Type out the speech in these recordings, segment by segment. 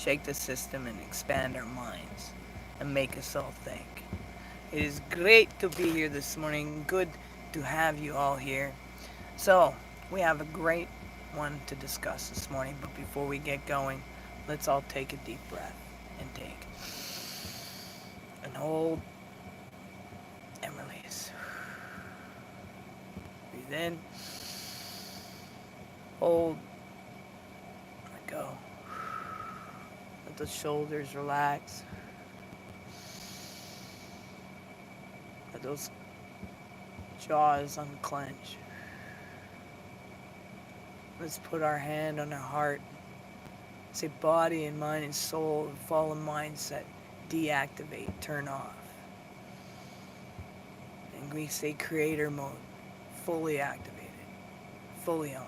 shake the system and expand our minds and make us all think. It is great to be here this morning. Good to have you all here. So, we have a great one to discuss this morning, but before we get going, let's all take a deep breath and take and hold and release. Breathe in, hold, let go. Let the shoulders relax. Let those jaws unclench. Let's put our hand on our heart. Say body and mind and soul and fallen mindset. Deactivate, turn off. And we say creator mode. Fully activated. Fully on.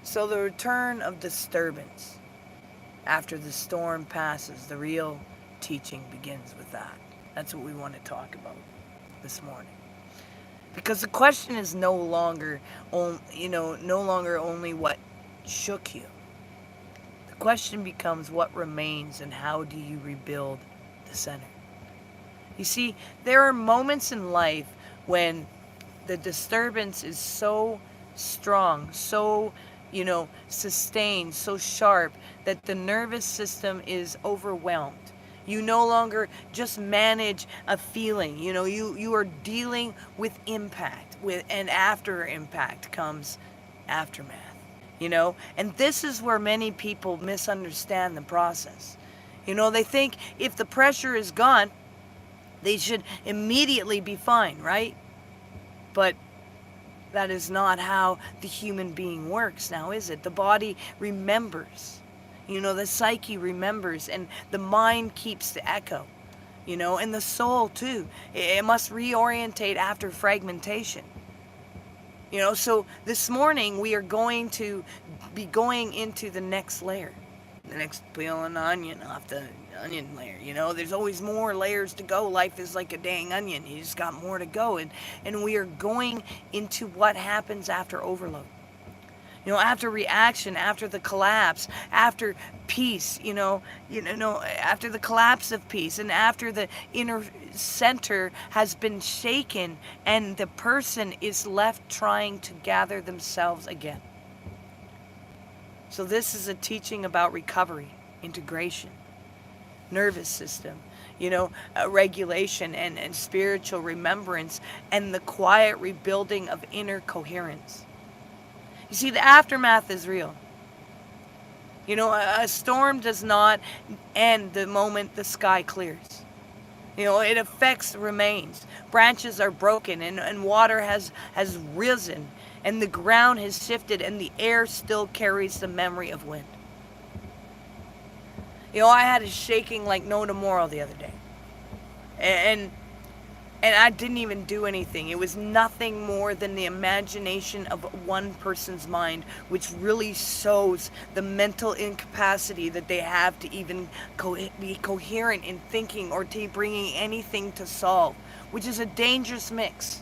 So the return of disturbance. After the storm passes, the real teaching begins with that. That's what we want to talk about this morning. Because the question is no longer only what shook you. The question becomes what remains and how do you rebuild the center. You see, there are moments in life when the disturbance is so strong, so sustained, so sharp that the nervous system is overwhelmed. You no longer just manage a feeling. You are dealing with impact, and after impact comes aftermath. And this is where many people misunderstand the process. They think if the pressure is gone, they should immediately be fine, right? But that is not how the human being works now, is it? The body remembers. The psyche remembers, and the mind keeps the echo. And the soul too. It must reorientate after fragmentation. So this morning we are going to be going into the next layer. The next peel an onion off the onion layer. There's always more layers to go. Life is like a dang onion. You just got more to go. And we are going into what happens after overload. After reaction, after the collapse, after peace, after the collapse of peace, and after the inner center has been shaken and the person is left trying to gather themselves again. So this is a teaching about recovery, integration, nervous system, regulation and spiritual remembrance, and the quiet rebuilding of inner coherence. You see, the aftermath is real. A storm does not end the moment the sky clears. It affects remains. Branches are broken and water has risen and the ground has shifted and the air still carries the memory of wind. I had a shaking like no tomorrow the other day. And I didn't even do anything. It was nothing more than the imagination of one person's mind, which really shows the mental incapacity that they have to even be coherent in thinking or to bringing anything to solve, which is a dangerous mix.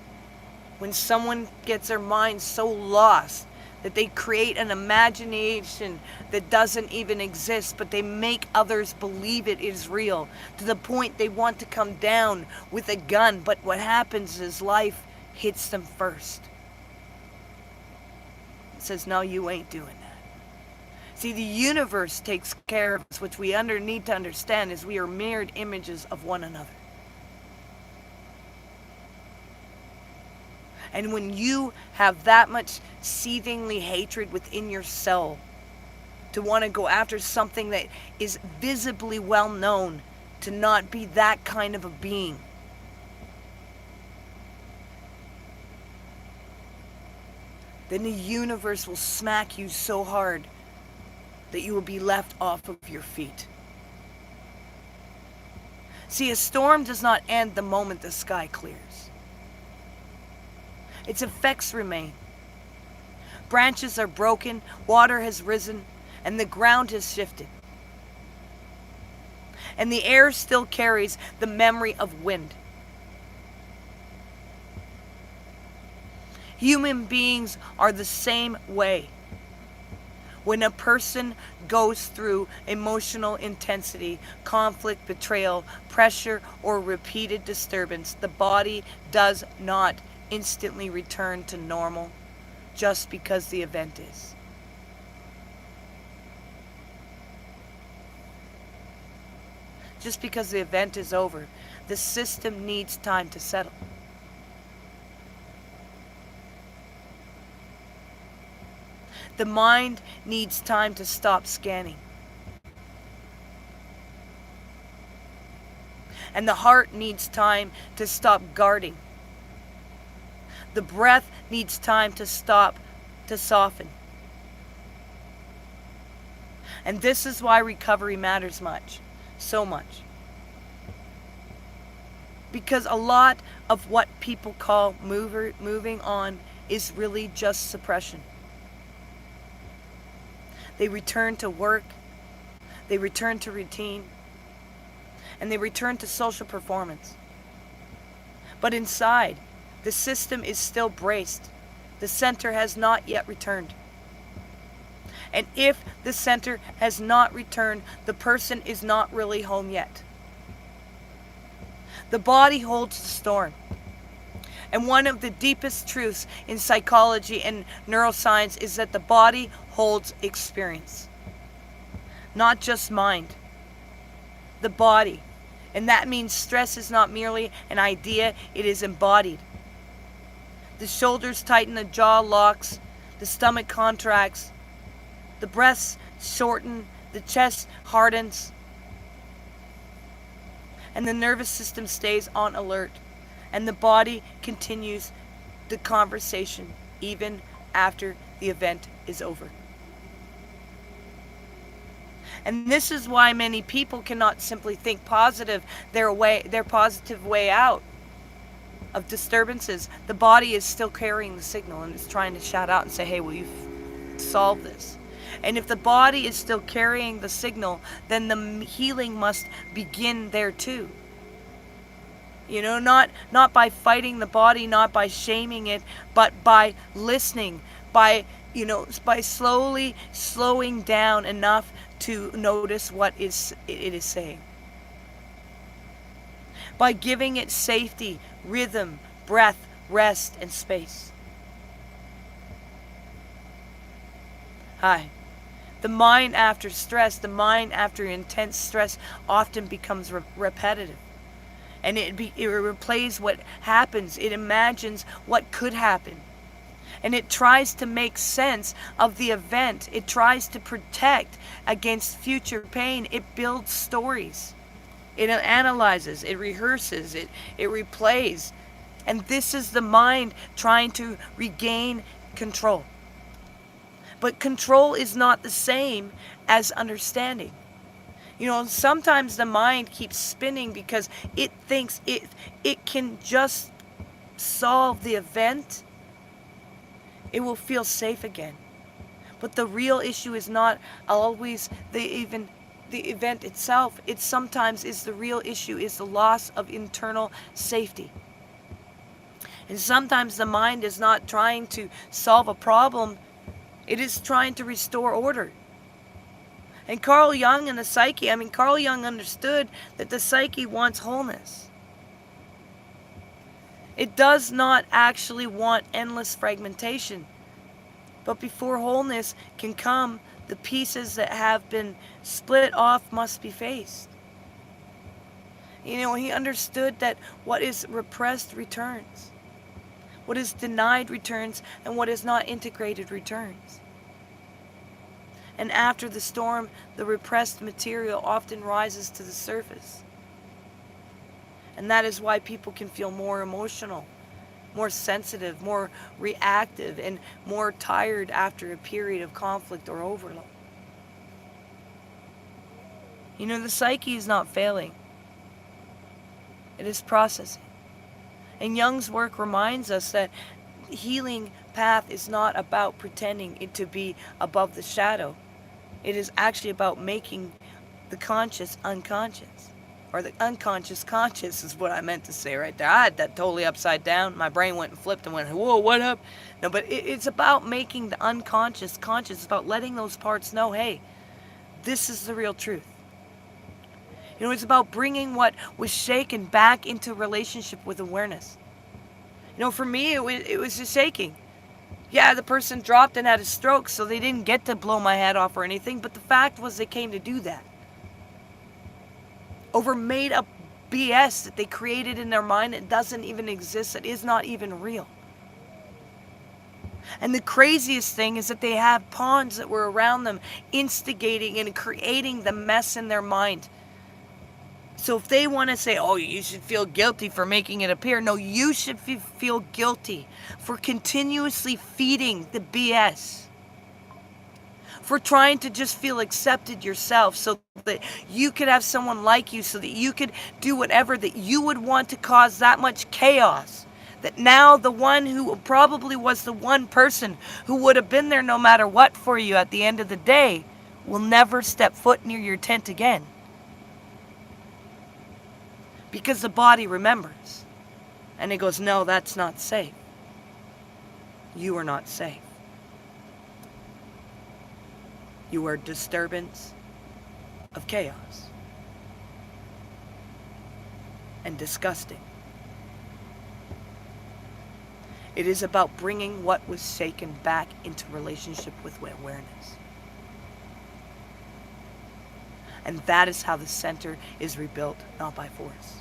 When someone gets their mind so lost that they create an imagination that doesn't even exist, but they make others believe it is real, to the point they want to come down with a gun, but what happens is life hits them first. It says, no, you ain't doing that. See, the universe takes care of us, which we need to understand is we are mirrored images of one another. And when you have that much seethingly hatred within your soul to want to go after something that is visibly well known to not be that kind of a being, then the universe will smack you so hard that you will be left off of your feet. See, a storm does not end the moment the sky clears. Its effects remain. Branches are broken, water has risen, and the ground has shifted. And the air still carries the memory of wind. Human beings are the same way. When a person goes through emotional intensity, conflict, betrayal, pressure, or repeated disturbance, the body does not instantly return to normal just because the event is. Just because the event is over, the system needs time to settle. The mind needs time to stop scanning. And the heart needs time to stop guarding. The breath needs time to soften. And this is why recovery matters so much. Because a lot of what people call moving on is really just suppression. They return to work, they return to routine, and they return to social performance. But inside, the system is still braced. The center has not yet returned. And if the center has not returned, the person is not really home yet. The body holds the storm. And one of the deepest truths in psychology and neuroscience is that the body holds experience. Not just mind. The body. And that means stress is not merely an idea, it is embodied. The shoulders tighten, the jaw locks, the stomach contracts, the breaths shorten, the chest hardens, and the nervous system stays on alert, and the body continues the conversation even after the event is over. And this is why many people cannot simply think positive their positive way out of disturbances. The body is still carrying the signal and is trying to shout out and say, hey, will you solve this? And if the body is still carrying the signal, then the healing must begin there too. You know, not by fighting the body, not by shaming it, but by listening, by slowly slowing down enough to notice what it is saying. By giving it safety, rhythm, breath, rest, and space. Hi. The mind after stress, the mind after intense stress often becomes repetitive. And it replays what happens. It imagines what could happen. And it tries to make sense of the event. It tries to protect against future pain. It builds stories. It analyzes. It rehearses. It replays. And this is the mind trying to regain control. But control is not the same as understanding. You know, sometimes the mind keeps spinning because it thinks it can just solve the event. It will feel safe again. But the real issue is not always the event itself. It sometimes is the real issue is the loss of internal safety. And sometimes the mind is not trying to solve a problem. It is trying to restore order. And Carl Jung and the psyche, Carl Jung understood that the psyche wants wholeness. It does not actually want endless fragmentation. But before wholeness can come, the pieces that have been split off must be faced. You know, he understood that what is repressed returns. What is denied returns, and what is not integrated returns. And after the storm, the repressed material often rises to the surface. And that is why people can feel more emotional, more sensitive, more reactive, and more tired after a period of conflict or overload. You know, the psyche is not failing. It is processing. And Jung's work reminds us that healing path is not about pretending it to be above the shadow. It is actually about making the conscious unconscious. or the unconscious conscious is what I meant to say right there. I had that totally upside down. My brain went and flipped and went, whoa, what up? No, but it's about making the unconscious conscious. It's about letting those parts know, hey, this is the real truth. You know, it's about bringing what was shaken back into relationship with awareness. You know, for me, it was just shaking. Yeah, the person dropped and had a stroke, so they didn't get to blow my head off or anything, but the fact was they came to do that. Over made up BS that they created in their mind that doesn't even exist, that is not even real. And the craziest thing is that they have pawns that were around them instigating and creating the mess in their mind. So if they want to say, oh, you should feel guilty for making it appear, no, you should feel guilty for continuously feeding the BS. For trying to just feel accepted yourself so that you could have someone like you, so that you could do whatever that you would want to cause that much chaos. That now the one who probably was the one person who would have been there no matter what for you at the end of the day will never step foot near your tent again. Because the body remembers. And it goes, no, that's not safe. You are not safe. You are disturbance of chaos. And disgusting. It is about bringing what was shaken back into relationship with awareness. And that is how the center is rebuilt, not by force.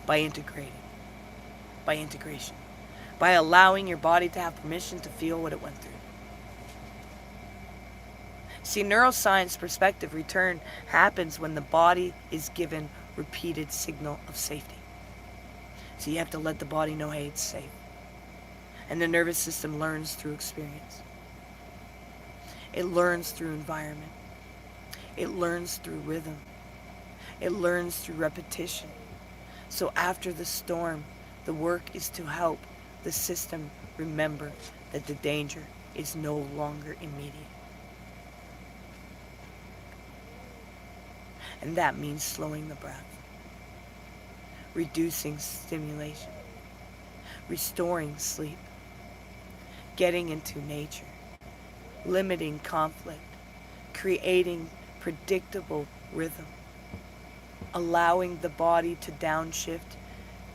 By integrating. By integration. By allowing your body to have permission to feel what it went through. See, neuroscience perspective return happens when the body is given repeated signal of safety. So you have to let the body know, hey, it's safe. And the nervous system learns through experience. It learns through environment. It learns through rhythm. It learns through repetition. So after the storm, the work is to help the system remember that the danger is no longer immediate. And that means slowing the breath, reducing stimulation, restoring sleep, getting into nature, limiting conflict, creating predictable rhythm, allowing the body to downshift.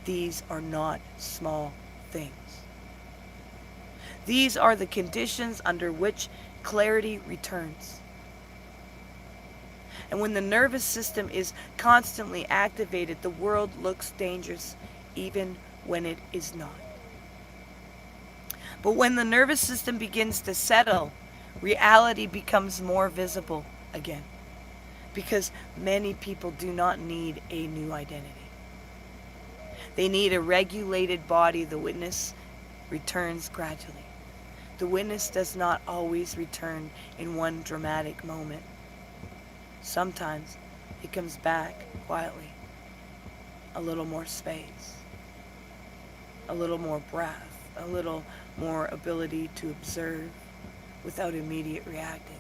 These are not small things. These are the conditions under which clarity returns. And when the nervous system is constantly activated, the world looks dangerous even when it is not. But when the nervous system begins to settle, reality becomes more visible again. Because many people do not need a new identity. They need a regulated body. The witness returns gradually. The witness does not always return in one dramatic moment. Sometimes it comes back quietly. A little more space. A little more breath. A little more ability to observe without immediate reacting.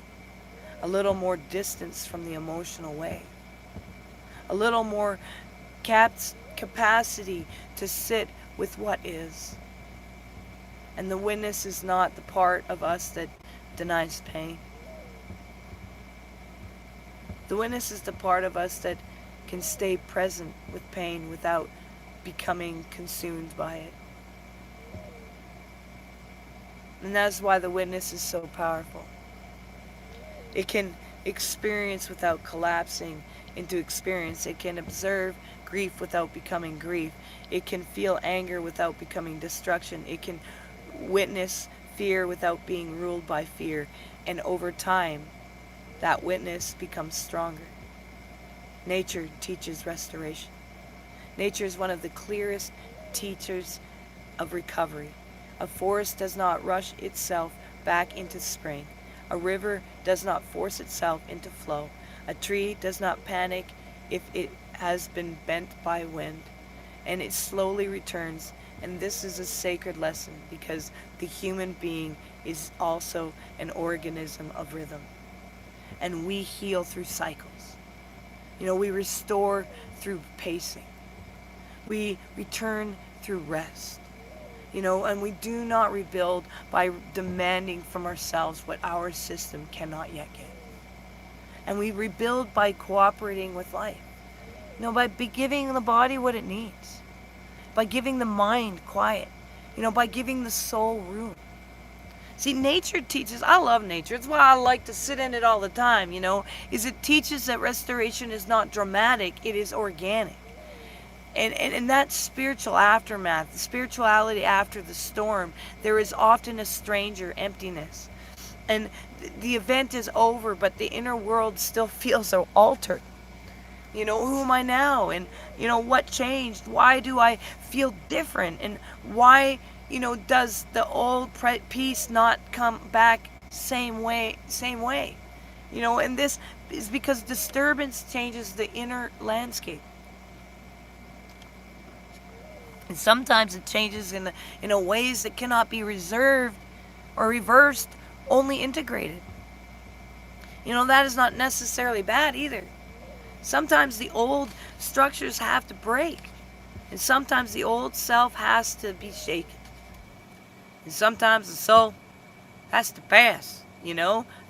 A little more distance from the emotional wave. A little more capacity to sit with what is. And the witness is not the part of us that denies pain. The witness is the part of us that can stay present with pain without becoming consumed by it. And that's why the witness is so powerful. It can experience without collapsing into experience. It can observe grief without becoming grief. It can feel anger without becoming destruction. It can witness fear without being ruled by fear. And over time, that witness becomes stronger. Nature teaches restoration. Nature is one of the clearest teachers of recovery. A forest does not rush itself back into spring. A river does not force itself into flow. A tree does not panic if it has been bent by wind, and it slowly returns. And this is a sacred lesson because the human being is also an organism of rhythm. and we heal through cycles. We restore through pacing. We return through rest. And we do not rebuild by demanding from ourselves what our system cannot yet get. And we rebuild by cooperating with life. By giving the body what it needs. By giving the mind quiet. By giving the soul room. See, nature teaches, I love nature. It's why I like to sit in it all the time, is it teaches that restoration is not dramatic, it is organic. And that spiritual aftermath, the spirituality after the storm, there is often a stranger emptiness. And the event is over, but the inner world still feels so altered. Who am I now? And, what changed? Why do I feel different? And why, does the old peace not come back same way? And this is because disturbance changes the inner landscape. And sometimes it changes in ways that cannot be reserved or reversed, only integrated. That is not necessarily bad either. Sometimes the old structures have to break. And sometimes the old self has to be shaken. And sometimes the soul has to pass,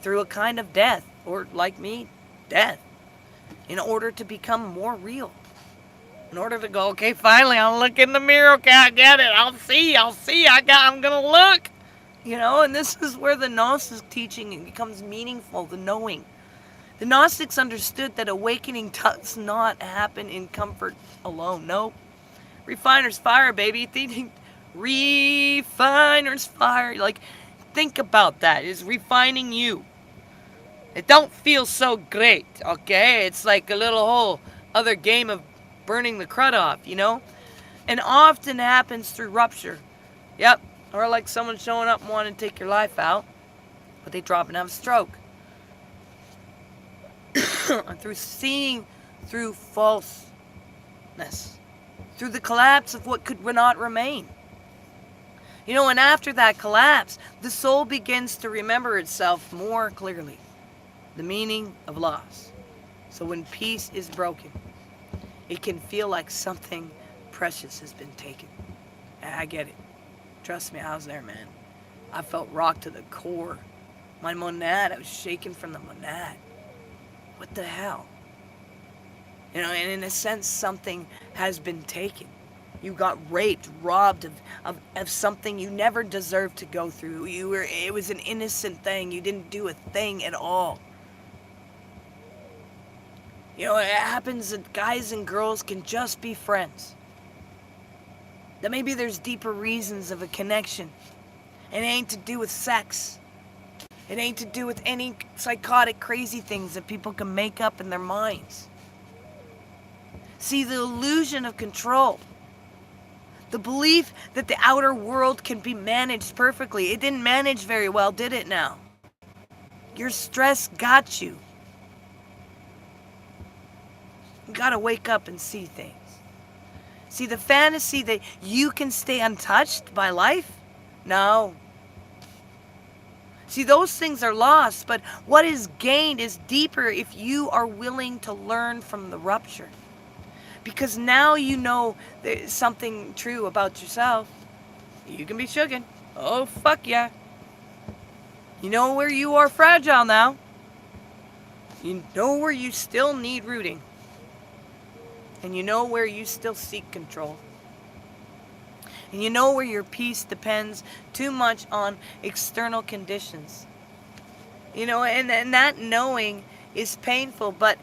through a kind of death, or like me, death, in order to become more real. In order to go, okay, finally, I'll look in the mirror, okay, I get it, I'm gonna look. And this is where the Gnostic teaching becomes meaningful, the knowing. The Gnostics understood that awakening does not happen in comfort alone. No. Refiner's fire, baby. Refiner's fire. Think about that. It's refining you. It don't feel so great, okay? It's like a little whole other game of burning the crud off, And often happens through rupture. Yep. Or like someone showing up and wanting to take your life out, but they drop and have a stroke. Through seeing through falseness. Through the collapse of what could not remain. And after that collapse, the soul begins to remember itself more clearly. The meaning of loss. So when peace is broken, it can feel like something precious has been taken. And I get it. Trust me, I was there, man. I felt rocked to the core. My monad, I was shaken from the monad. What the hell? And in a sense, something has been taken. You got raped, robbed of something you never deserved to go through. It was an innocent thing. You didn't do a thing at all. It happens that guys and girls can just be friends. That maybe there's deeper reasons of a connection. It ain't to do with sex. It ain't to do with any psychotic, crazy things that people can make up in their minds. See, the illusion of control. The belief that the outer world can be managed perfectly. It didn't manage very well, did it now? Your stress got you. You gotta wake up and see things. See, the fantasy that you can stay untouched by life? No. See, those things are lost, but what is gained is deeper if you are willing to learn from the rupture. Because now you know there's something true about yourself. You can be shooken. Oh, fuck yeah. You know where you are fragile now. You know where you still need rooting. And you know where you still seek control. And you know where your peace depends too much on external conditions. And that knowing is painful, but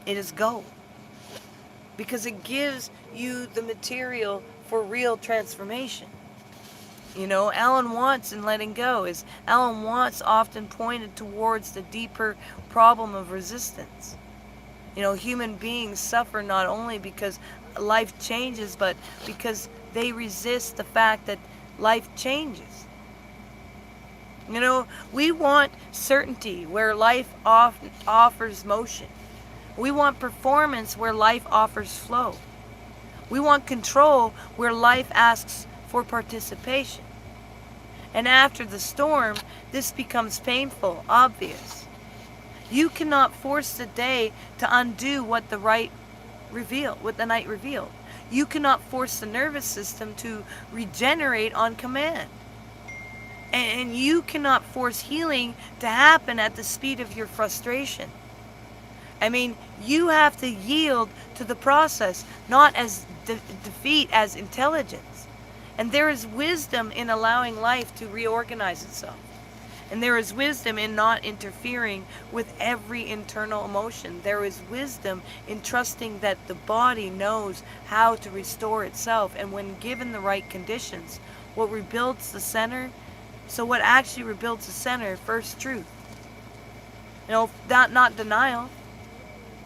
it is gold. Because it gives you the material for real transformation. Alan Watts in Letting Go is Alan Watts often pointed towards the deeper problem of resistance. Human beings suffer not only because life changes, but because they resist the fact that life changes. We want certainty where life offers motion. We want performance where life offers flow. We want control where life asks for participation. And after the storm, this becomes painful, obvious. You cannot force the day to undo what what the night revealed. You cannot force the nervous system to regenerate on command. And you cannot force healing to happen at the speed of your frustration. I mean, you have to yield to the process, not as defeat, as intelligence. And there is wisdom in allowing life to reorganize itself. And there is wisdom in not interfering with every internal emotion. There is wisdom in trusting that the body knows how to restore itself. And when given the right conditions, what rebuilds the center, so what actually rebuilds the center, first truth. Not denial,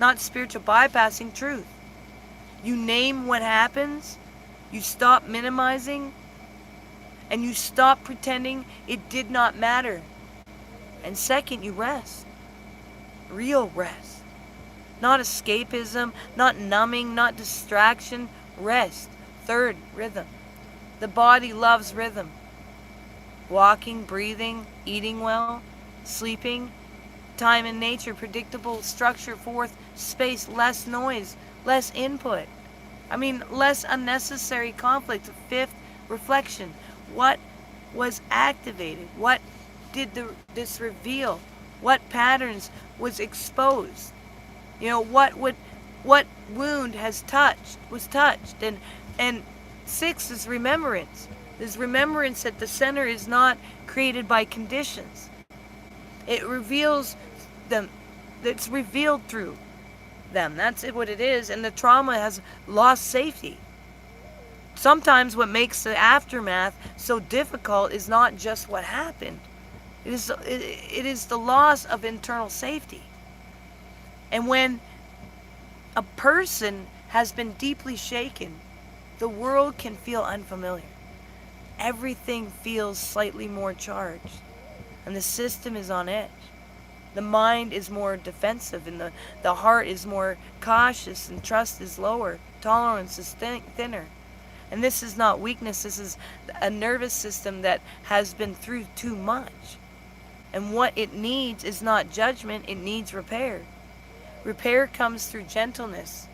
not spiritual bypassing, truth. You name what happens, you stop minimizing, and you stop pretending it did not matter. And second, you rest. Real rest. Not escapism, not numbing, not distraction. Rest. Third, rhythm. The body loves rhythm. Walking, breathing, eating well, sleeping, time in nature, predictable structure. Fourth, space, less noise, less input. Less unnecessary conflict. Fifth, reflection. What was activated? What did this reveal? What patterns was exposed? What wound was touched? And sixth is remembrance. There's remembrance that the center is not created by conditions. It reveals them. It's revealed through them. That's what it is. And the trauma has lost safety. Sometimes what makes the aftermath so difficult is not just what happened. It is the loss of internal safety. And when a person has been deeply shaken, the world can feel unfamiliar. Everything feels slightly more charged, and the system is on edge. The mind is more defensive, and the heart is more cautious, and trust is lower. Tolerance is thinner. And this is not weakness. This is a nervous system that has been through too much. And what it needs is not judgment, it needs repair. Repair comes through gentleness,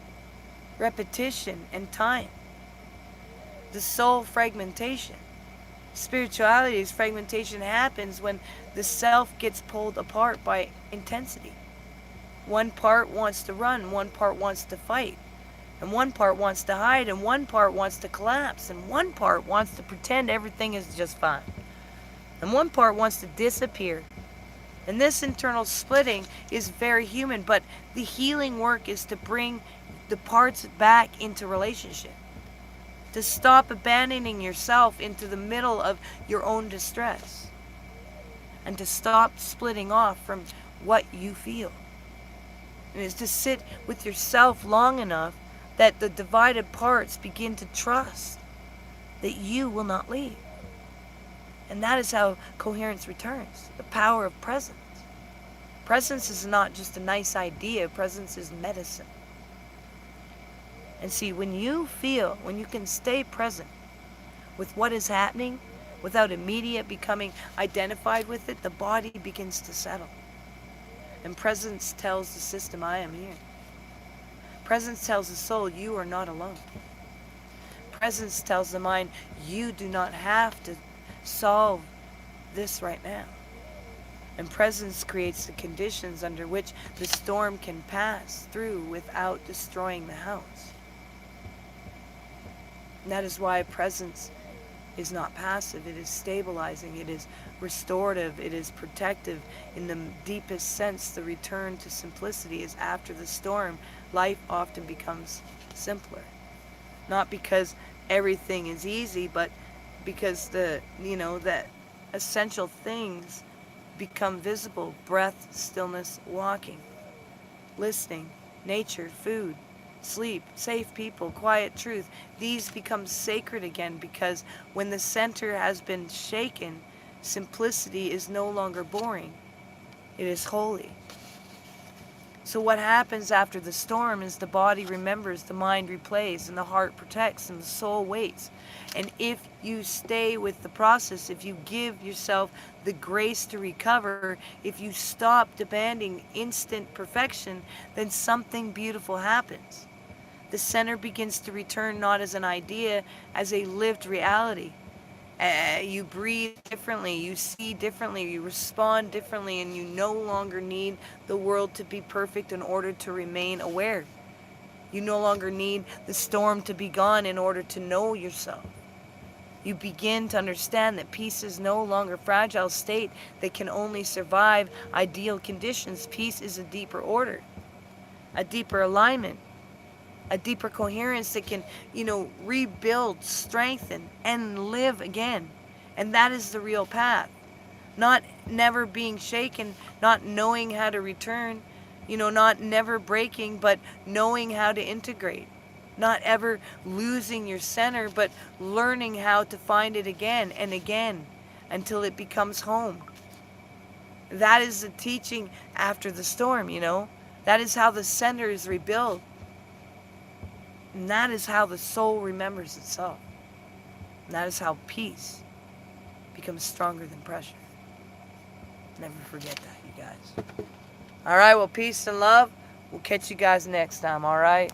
repetition, and time. The soul fragmentation. Spirituality's fragmentation happens when the self gets pulled apart by intensity. One part wants to run, one part wants to fight, and one part wants to hide, and one part wants to collapse, and one part wants to pretend everything is just fine. And one part wants to disappear. And this internal splitting is very human, but the healing work is to bring the parts back into relationship. To stop abandoning yourself into the middle of your own distress. And to stop splitting off from what you feel. And it's to sit with yourself long enough that the divided parts begin to trust that you will not leave. And that is how coherence returns. The power of presence. Presence is not just a nice idea. Presence is medicine. And see, when you can stay present with what is happening without immediate becoming identified with it, the body begins to settle. And presence tells the system, I am here. Presence tells the soul, you are not alone. Presence tells the mind, you do not have to solve this right now. And presence creates the conditions under which the storm can pass through without destroying the house. And that is why presence is not passive. It is stabilizing. It is restorative. It is protective. In the deepest sense, the return to simplicity is after the storm. Life often becomes simpler. Not because everything is easy, but because that essential things become visible. Breath, stillness, walking, listening, nature, food, sleep, safe people, quiet truth. These become sacred again because when the center has been shaken, simplicity is no longer boring. It is holy. So what happens after the storm is the body remembers, the mind replays, and the heart protects, and the soul waits. And if you stay with the process, if you give yourself the grace to recover, if you stop demanding instant perfection, then something beautiful happens. The center begins to return not as an idea, as a lived reality. You breathe differently, you see differently, you respond differently, and you no longer need the world to be perfect in order to remain aware. You no longer need the storm to be gone in order to know yourself. You begin to understand that peace is no longer a fragile state that can only survive ideal conditions. Peace is a deeper order, a deeper alignment, a deeper coherence that can, rebuild, strengthen, and live again. And that is the real path. Not never being shaken, not knowing how to return, not never breaking, but knowing how to integrate. Not ever losing your center, but learning how to find it again and again until it becomes home. That is the teaching after the storm. That is how the center is rebuilt. And that is how the soul remembers itself. And that is how peace becomes stronger than pressure. Never forget that, you guys. All right, well, peace and love. We'll catch you guys next time, all right?